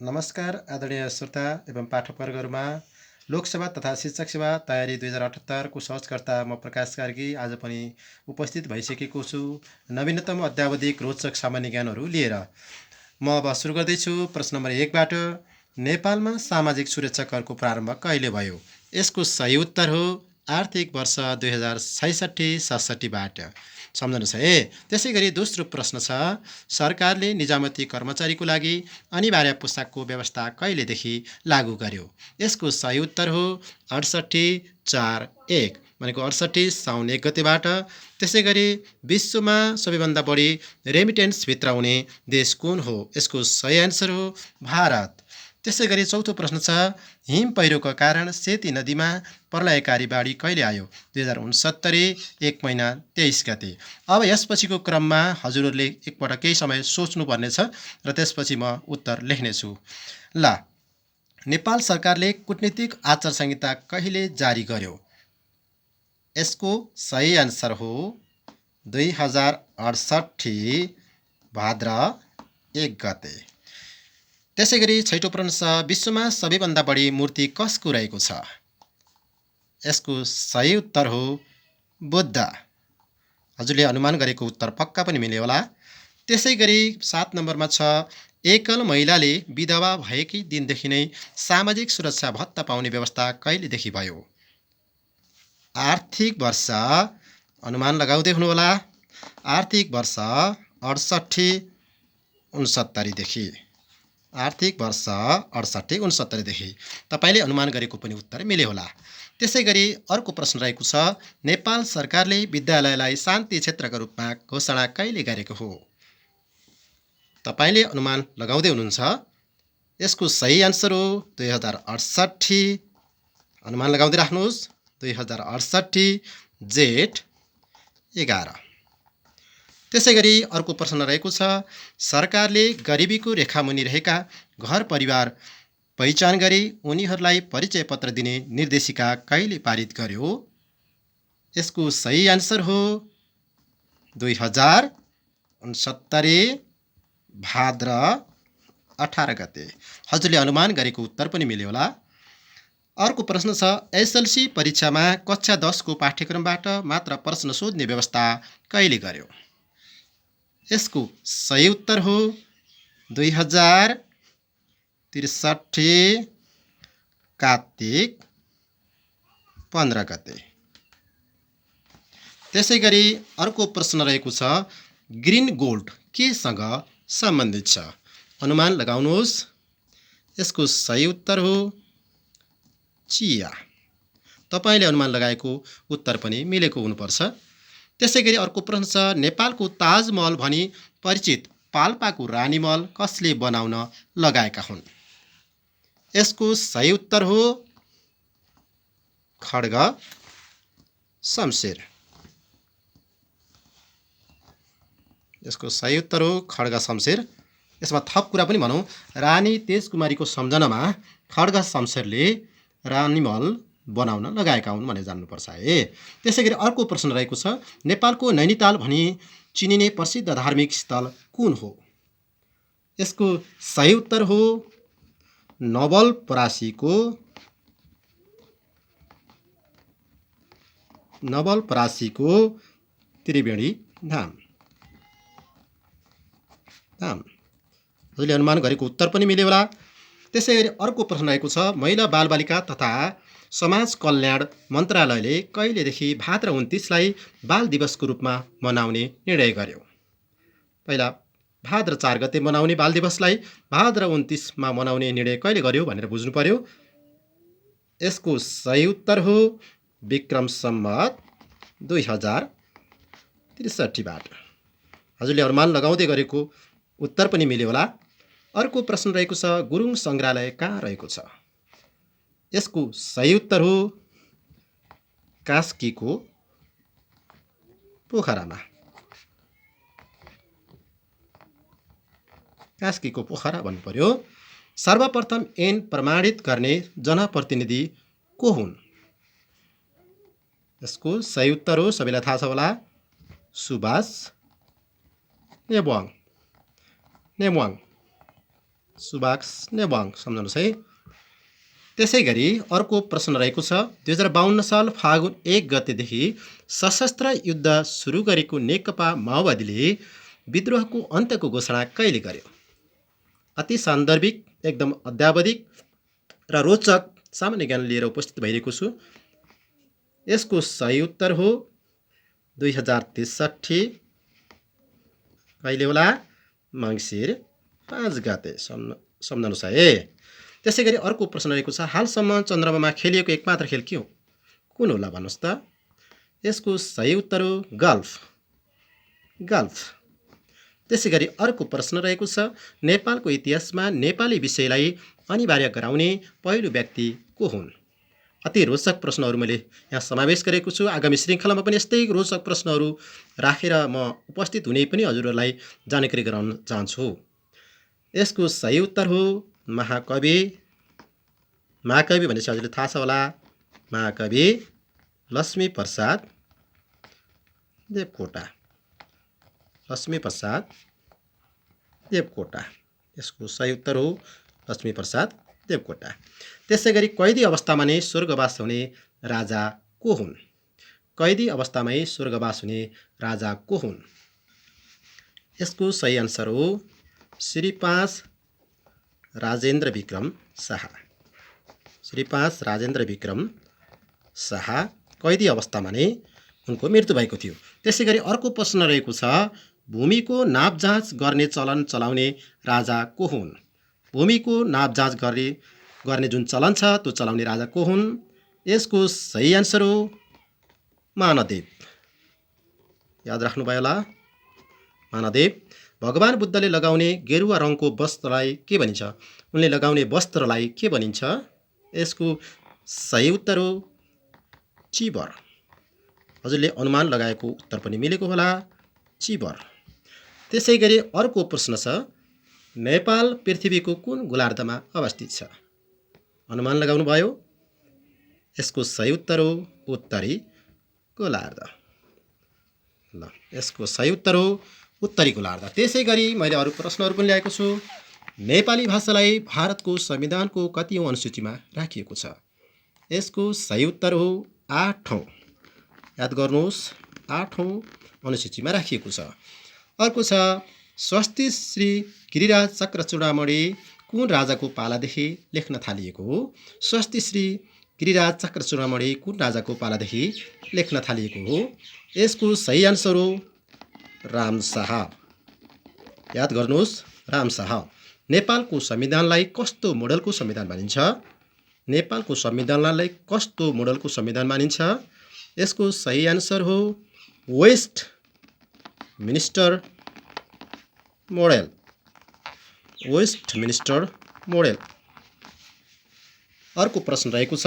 नमस्कार आदरणीय श्रोता एवं पाठकवर्गहरूमा लोकसेवा तथा शिक्षक सेवा तयारी 2078 को सहजकर्ता म प्रकाश कार्की आज पनि उपस्थित भइसकेको छु नवीनतम अध्यावधिक रोचक सामान्य ज्ञानहरू लिएर। म अब सुरु गर्दैछु प्रश्न नम्बर 1 बाट। नेपालमा सामाजिक सुरक्षा करको प्रारम्भ कहिले भयो? यसको सही उत्तर हो आर्थिक वर्ष 2066-67 बाट। सम्झनुहोस् है। त्यसै गरी दोस्रो प्रश्न छ, सरकारले निजामती कर्मचारीको लागि अनिवार्य पोसाकको व्यवस्था कहिलेदेखि लागू गर्यो? यसको सही उत्तर हो 68-4-1 भनेको 68 साउन 1 गतेबाट। त्यसै गरी विश्वमा सबैभन्दा बढी रेमिटेन्स भित्राउने देश कुन हो? यसको सही एन्सर हो भारत। त्यसै गरी चौथो प्रश्न छ, हिम पहिरोका कारण सेती नदीमा प्रलयकारी बाढी कहिले आयो? 2069 1 महिना 23 गते। अब यसपछिको क्रममा हजुरहरूले एकपटक केही समय सोच्नुपर्नेछ र त्यसपछि म उत्तर लेख्नेछु। ल, नेपाल सरकारले कूटनीतिक आचार संहिता कहिले जारी गर्यो? यसको सही एन्सर हो 2068 भाद्र 1 गते। त्यसै गरी छैटौँ प्रश्न छ, विश्वमा सबैभन्दा बढी मूर्ति कसको रहेको छ? यसको सही उत्तर हो बुद्ध। हजुरले अनुमान गरेको उत्तर पक्का पनि मिल्यो होला। त्यसै गरी 7 नम्बरमा छ, एकल महिलाले विधवा भएकै दिनदेखि नै सामाजिक सुरक्षा भत्ता पाउने व्यवस्था कहिलेदेखि भयो? आर्थिक वर्ष, अनुमान लगाउँदै हुनुहोला, आर्थिक वर्ष 68-69 देखि। आर्थिक वर्ष 68-69 देखि। तपाईले अनुमान गरेको पनि उत्तर मिल्यो होला। त्यसै गरी अर्को प्रश्न रहेको छ, नेपाल सरकारले विद्यालयलाई शान्ति क्षेत्रका रूपमा घोषणा कहिले गरेको हो? तपाईले अनुमान लगाउँदै हुनुहुन्छ। यसको सही एन्सर हो 2068। अनुमान लगाउँदै राख्नुहोस्, 2068 जेठ 11। त्यसै गरी अर्को प्रश्न रहेको छ, सरकारले गरिबीको रेखामुनि रहेका घर परिवार पहिचान गरी उनीहरूलाई परिचय पत्र दिने निर्देशिका कहिले पारित गर्यो? यसको सही एन्सर हो 2069 भाद्र 18 गते। हजुरले अनुमान गरेको उत्तर पनि मिल्यो होला। अर्को प्रश्न छ, एसएलसी परीक्षामा कक्षा 10 को पाठ्यक्रमबाट मात्र प्रश्न सोध्ने व्यवस्था कहिले गर्यो? यसको सही उत्तर हो 2063 कार्तिक 15 गते। त्यसै गरी अर्को प्रश्न रहेको छ, ग्रीन गोल्ड केसँग सम्बन्धित छ? अनुमान लगाउनुहोस्। यसको सही उत्तर हो चिया। तपाईले अनुमान लगाएको उत्तर पनि मिलेको हुनुपर्छ। त्यसै गरी अर्को प्रश्न छ, नेपालको ताजमहल भनी परिचित पाल्पाको रानीमहल कसले बनाउन लगाएका हुन्? यसको सही उत्तर हो खड्ग शमशेर। यसको सही उत्तर हो खड्ग शमशेर। यसमा थप कुरा पनि भनौँ, रानी तेजकुमारीको सम्झनामा खड्ग शमशेरले रानीमहल बनाउन लगाएका हुन् भनेर जान्नुपर्छ है। त्यसै गरी अर्को प्रश्न रहेको छ, नेपालको नैनीताल भनी चिनिने प्रसिद्ध धार्मिक स्थल कुन हो? यसको सही उत्तर हो नवलपरासीको त्रिवेणी धाम। हजुरले अनुमान गरेको उत्तर पनि मिल्यो होला। त्यसै गरी अर्को प्रश्न रहेको छ, महिला बालबालिका तथा समाज कल्याण मन्त्रालयले कहिलेदेखि भाद्र 29लाई बाल दिवसको रूपमा मनाउने निर्णय गर्यो? पहिला भाद्र 4 गते मनाउने बाल दिवसलाई भाद्र 29मा मनाउने निर्णय कहिले गर्यो भनेर बुझ्नु पर्यो। यसको सही उत्तर हो विक्रम सम्वत 2063 बाट। हजुरले अनुमान लगाउँदै गरेको उत्तर पनि मिल्यो होला। अर्को प्रश्न रहेको छ, गुरुङ संग्रहालय कहाँ रहेको छ? यसको सही उत्तर हो कास्कीको पोखरामा। कास्कीको पोखरा भन्नु पर्यो। सर्वप्रथम ऐन प्रमाणित गर्ने जनप्रतिनिधि को हुन्? यसको सही उत्तर हो, सबैलाई थाहा छ होला, सुभाष नेमवाङ। सुबाक्स नेवाङ सम्झनुहोस् है। त्यसै गरी अर्को प्रश्न रहेको छ 2052 साल फागुन 1 गतेदेखि सशस्त्र युद्ध सुरु गरेको नेकपा माओवादीले विद्रोहको अन्त्यको घोषणा कहिले गर्यो? अति सान्दर्भिक, एकदम अध्यावधिक र रोचक सामान्य ज्ञान लिएर उपस्थित भइरहेको छु। यसको सही उत्तर हो 2063। कहिले होला? मङ्सिर 5 गते सम्झनुहोस् है। त्यसै गरी अर्को प्रश्न रहेको छ हालसम्म चन्द्रमामा खेलिएको एकमात्र खेल के हो? कुन होला भन्नुहोस् त? यसको सही उत्तर हो गल्फ। त्यसै गरी अर्को प्रश्न रहेको छ नेपालको इतिहासमा नेपाली विषयलाई अनिवार्य गराउने पहिलो व्यक्ति को हुन्? अति रोचक प्रश्नहरू मैले यहाँ समावेश गरेको छु। आगामी श्रृङ्खलामा पनि यस्तै रोचक प्रश्नहरू राखेर म उपस्थित हुने पनि हजुरहरूलाई जानकारी गराउन चाहन्छु। यसको सही उत्तर हो महाकवि भनेपछि हजुरले थाहा छ होला, महाकवि लक्ष्मीप्रसाद देवकोटा। यसको सही उत्तर हो लक्ष्मीप्रसाद देवकोटा। त्यसै गरी कैदी अवस्थामा नै स्वर्गवास हुने राजा को हुन्? कैदी अवस्थामै स्वर्गवास हुने राजा को हुन्? यसको सही आन्सर हो श्री 5 राजेन्द्र विक्रम शाह। कैदी अवस्थामा नै उनको मृत्यु भएको थियो। त्यसै गरी अर्को प्रश्न रहेको छ भूमिको नापजाँच गर्ने चलन चलाउने राजा को हुन्? भूमिको नापजाँच गर्ने जुन चलन छ त्यो चलाउने राजा को हुन्? यसको सही आन्सर हो मानदेव। याद राख्नुभयो होला, मानदेव। भगवान बुद्धले लगाउने गेरुवा रङको वस्त्रलाई के भनिन्छ? उनले लगाउने वस्त्रलाई के भनिन्छ? यसको सही उत्तर हो चिबर। हजुरले अनुमान लगाएको उत्तर पनि मिलेको होला, चिबर। त्यसै गरी अर्को प्रश्न छ नेपाल पृथ्वीको कुन गोलार्धमा अवस्थित छ? अनुमान लगाउनु भयो? यसको सही उत्तर हो उत्तरी गोलार्ध। यसको सही उत्तर हो उत्तरी गोलार्ध। त्यसै गरी मैले अरू प्रश्नहरू पनि ल्याएको छु। नेपाली भाषालाई भारतको संविधानको कतिऔं अनुसूचीमा राखिएको छ? यसको सही उत्तर हो 8औं। याद गर्नुहोस्, 8औं अनुसूचीमा राखिएको छ। अर्को छ स्वस्ति श्री गिरिराज चक्र चूडामणि कुन राजाको पालादेखि लेख्न थालिएको हो? स्वस्ति श्री गिरिराज चक्र चूडामणि कुन राजाको पालादेखि लेख्न थालिएको हो? यसको सही आन्सर हो रामशाह। याद गर्नुहोस्, रामशाह। नेपालको संविधानलाई कस्तो मोडलको संविधान मानिन्छ? नेपालको संविधानलाई कस्तो मोडलको संविधान मानिन्छ? यसको सही आन्सर हो वेस्ट मिनिस्टर मोडेल। अर्को प्रश्न रहेको छ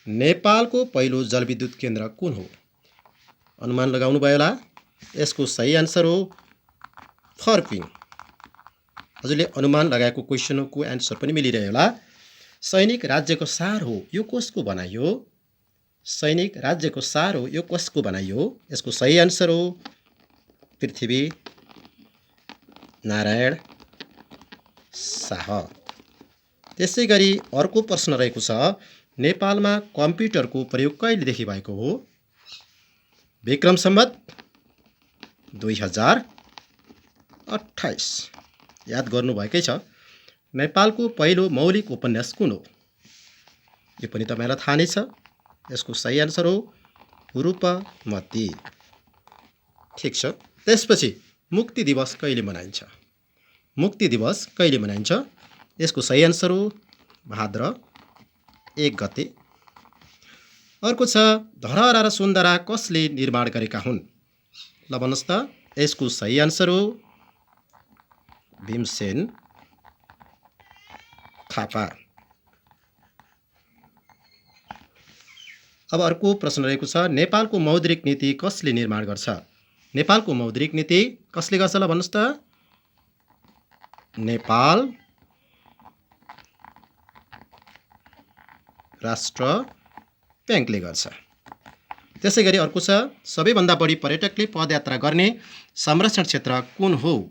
नेपालको पहिलो जलविद्युत केन्द्र कुन हो? अनुमान लगाउनु भयो होला। यसको सही आन्सर हो फर्पिङ। हजुरले अनुमान लगाएको क्वेसनको एन्सर पनि मिलिरह्यो होला। सैनिक राज्यको सार हो यो कसको बनाइयो? सैनिक राज्यको सार हो यो कसको बनाइयो? यसको सही आन्सर हो पृथ्वी नारायण शाह। त्यसै गरी अर्को प्रश्न रहेको छ नेपालमा कम्प्युटरको प्रयोग कहिलेदेखि भएको हो? विक्रम सम्वत 2028। याद गर्नुभएकै छ। नेपालको पहिलो मौलिक उपन्यास कुन हो? यो पनि तपाईलाई थाहा नै छ। यसको सही आन्सर हो रूपमती। ठिक छ। त्यसपछि मुक्ति दिवस कहिले मनाइन्छ? यसको सही आन्सर हो भाद्र 1 गते। अर्को छ धरहरा र सुन्दरा कसले निर्माण गरेका हुन्? ल भन्नुहोस् त। यसको सही आन्सर हो भीमसेन थापा। अब अर्को प्रश्न रहेको छ नेपालको मौद्रिक नीति कसले निर्माण गर्छ? नेपालको मौद्रिक नीति कसले गर्छ ल भन्नुहोस् त? नेपाल राष्ट्र ब्याङ्कले गर्छ। त्यसै गरी अर्को छ सबैभन्दा बढी पर्यटकले पदयात्रा गर्ने संरक्षण क्षेत्र कुन हो?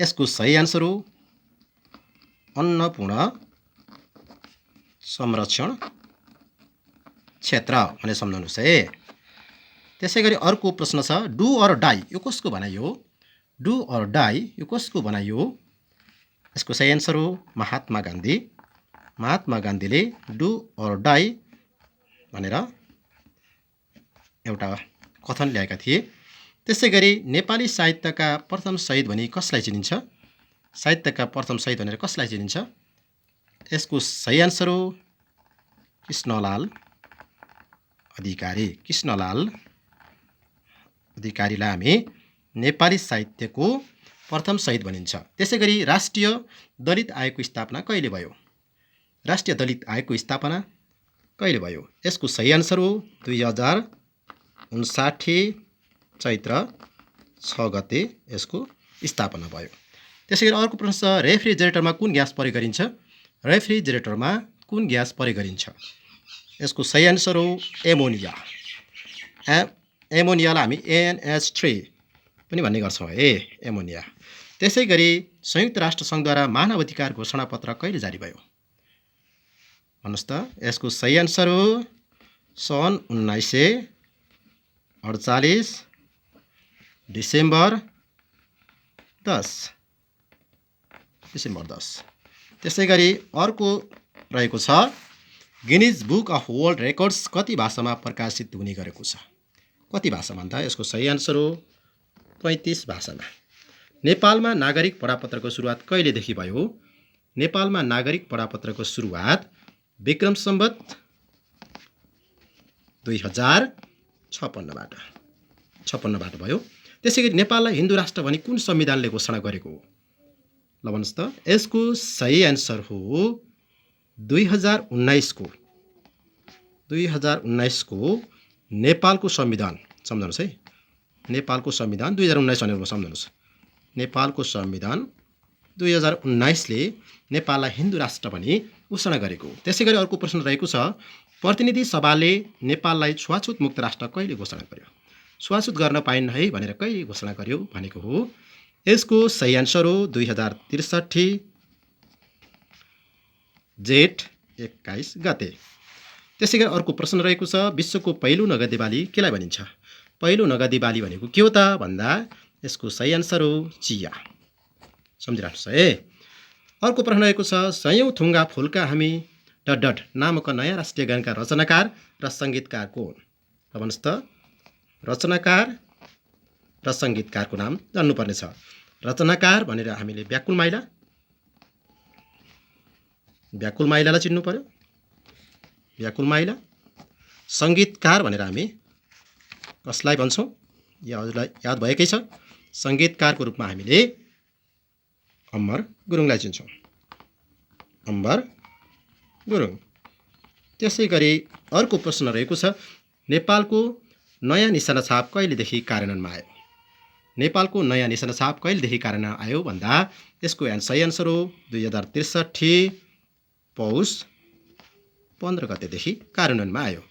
यसको सही आन्सर हो अन्नपूर्ण संरक्षण क्षेत्र भनेर सम्झाउनुहोस् है। त्यसै गरी अर्को प्रश्न छ डु अर डाई यो कसको भनाइ हो? डु अर डाई यो कसको भनाइ हो? यसको सही एन्सर हो महात्मा गान्धी। महात्मा गान्धीले डु अर डाई भनेर एउटा कथन ल्याएका थिए। त्यसै गरी नेपाली साहित्यका प्रथम शहीद भनी कसलाई चिनिन्छ? साहित्यका प्रथम शहीद भनेर कसलाई चिनिन्छ? यसको सही एन्सर हो कृष्णलाल अधिकारी। कृष्णलाल अधिकारीलाई हामी नेपाली साहित्यको प्रथम शहीद भनिन्छ। त्यसै गरी राष्ट्रिय दलित आयोगको स्थापना कहिले भयो? राष्ट्रिय दलित आयोगको स्थापना कहिले भयो? यसको सही एन्सर हो 2059 चैत्र 6 गते यसको स्थापना भयो। त्यसै गरी अर्को प्रश्न छ रेफ्रिजरेटरमा कुन ग्यास प्रयोग गरिन्छ? रेफ्रिजरेटरमा कुन ग्यास प्रयोग गरिन्छ? यसको सही एन्सर हो एमोनिया। एमोनियालाई हामी NH3 पनि भन्ने गर्छौँ है, एमोनिया। त्यसै गरी संयुक्त राष्ट्र सङ्घद्वारा मानव अधिकार घोषणा पत्र कहिले जारी भयो? भन्नुहोस् त। यसको सही एन्सर हो सन् 1948 डिसेम्बर 10। त्यसै गरी अर्को रहेको छ Guinness book of world records कति भाषामा प्रकाशित हुने गरेको छ? कति भाषा भन्दा यसको सही एन्सर हो 35 भाषामा। नेपालमा नागरिक पढापत्रको सुरुवात कहिलेदेखि भयो? नेपालमा नागरिक पढापत्रको सुरुवात विक्रम सम्वत 2056बाट भयो। त्यसै गरी नेपाललाई हिन्दू राष्ट्र भनी कुन संविधानले घोषणा गरेको हो? ल भन्नुहोस् त। यसको सही एन्सर हो 2019 को नेपालको संविधान। सम्झनुहोस् है, नेपालको संविधान 2019 भनेर सम्झनुहोस्। नेपालको संविधान 2019ले नेपाललाई हिन्दू राष्ट्र भनी घोषणा गरेको हो। त्यसै गरी अर्को प्रश्न रहेको छ प्रतिनिधि सभाले नेपाललाई छुवाछुत मुक्त राष्ट्र कहिले घोषणा गर्यो? छुवाछुत गर्न पाइन्न है भनेर कहिले घोषणा गर्यो भनेको हो? यसको सही एन्सर हो 2063 जेठ 21 गते। त्यसै गरी अर्को प्रश्न रहेको छ विश्वको पहिलो नगदे बाली केलाई भनिन्छ? पहिलो नगदे बाली भनेको के हो त भन्दा यसको सही एन्सर हो चिया। सम्झिराख्नुहोस् है। अर्को प्रश्न रहेको छ सयौं थुङ्गा फुलका हामी ... नामक नयाँ राष्ट्रिय गानका रचनाकार र सङ्गीतकार को हुन्? ल भन्नुहोस् त। रचनाकार र सङ्गीतकारको नाम जान्नुपर्ने छ। रचनाकार भनेर हामीले व्याकुल माइलालाई चिन्नु पर्यो, व्याकुल माइला। सङ्गीतकार भनेर हामी कसलाई भन्छौँ? या हजुरलाई याद भएकै छ। सङ्गीतकारको रूपमा हामीले अमर गुरुङलाई चिन्छौँ, अमर गुरुङ। त्यसै गरी अर्को प्रश्न रहेको छ नेपालको नयाँ निशाना छाप कहिलेदेखि कार्यान्वयनमा आयो? नेपालको नयाँ निशाना छाप कहिलेदेखि कार्यान्वयनमा आयो भन्दा यसको सही एन्सर हो 2063 पौष 15 गतेदेखि कार्यान्वयनमा आयो।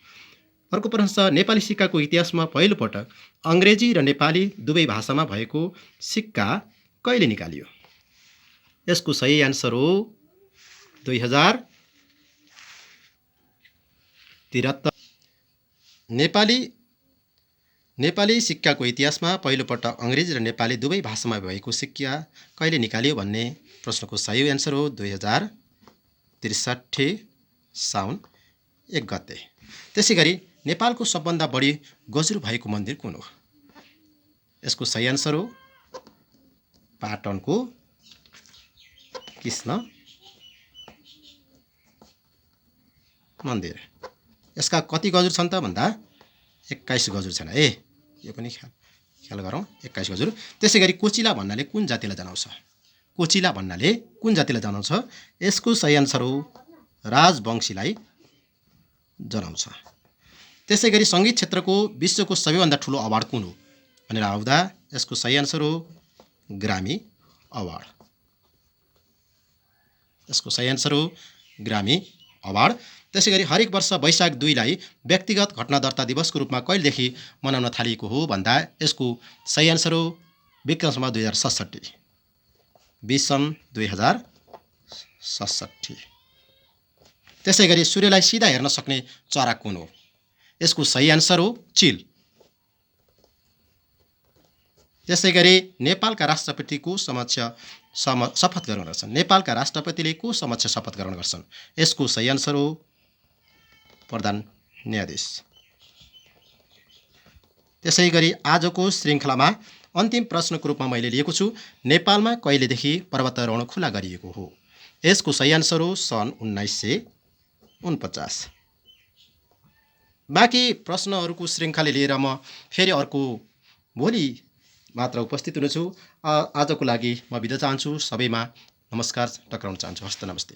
अर्को प्रश्न छ नेपाली सिक्काको इतिहासमा पहिलोपटक अङ्ग्रेजी र नेपाली दुवै भाषामा भएको सिक्का कहिले निकालियो? यसको सही एन्सर हो 2073। नेपाली सिक्काको इतिहासमा पहिलोपटक अङ्ग्रेजी र नेपाली दुवै भाषामा भएको सिक्का कहिले निकालियो भन्ने प्रश्नको सही एन्सर हो 2063 साउन 1 गते। त्यसै गरी नेपालको सबभन्दा बढी गजुर भएको मन्दिर कुन हो? यसको सही एन्सर हो पाटनको कृष्ण मन्दिर। यसका कति गजुर छन् त भन्दा 21 गजुर छन् है, यो पनि ख्याल गरौँ, 21 गजुर। त्यसै गरी कोचिला भन्नाले कुन जातिलाई जनाउँछ? कोचिला भन्नाले कुन जातिलाई जनाउँछ? यसको सही एन्सर हो राजवंशीलाई जनाउँछ। त्यसै गरी सङ्गीत क्षेत्रको विश्वको सबैभन्दा ठुलो अवार्ड कुन हो भनेर आउँदा यसको सही एन्सर हो ग्रामी अवार्ड। यसको सही एन्सर हो ग्रामी अवार्ड। त्यसै गरी हरेक वर्ष वैशाख 2लाई व्यक्तिगत घटना दर्ता दिवसको रूपमा कहिलेदेखि मनाउन थालिएको हो भन्दा यसको सही एन्सर हो विक्रम सम्वत 2067। 20 सन् 2067 67। त्यसै गरी सूर्यलाई सिधा हेर्न सक्ने चरा कुन हो? यसको सही आन्सर हो चिल। त्यसै गरी नेपालका राष्ट्रपतिको शपथ ग्रहण गर्छन्? नेपालका राष्ट्रपतिले को समक्ष शपथ ग्रहण गर्छन्? यसको सही आन्सर हो प्रधान न्यायाधीश। त्यसै गरी आजको श्रृङ्खलामा अन्तिम प्रश्नको रूपमा मैले लिएको छु, नेपालमा कहिलेदेखि पर्वतारोहण खुला गरिएको हो? यसको सही आन्सर हो सन् 1949। बाँकी प्रश्नहरूको श्रृङ्खला लिएर म फेरि अर्को भोलि मात्र उपस्थित हुनेछु। आजको लागि म बिदा चाहन्छु। सबैमा नमस्कार टक्राउन चाहन्छु। हस्त नमस्ते।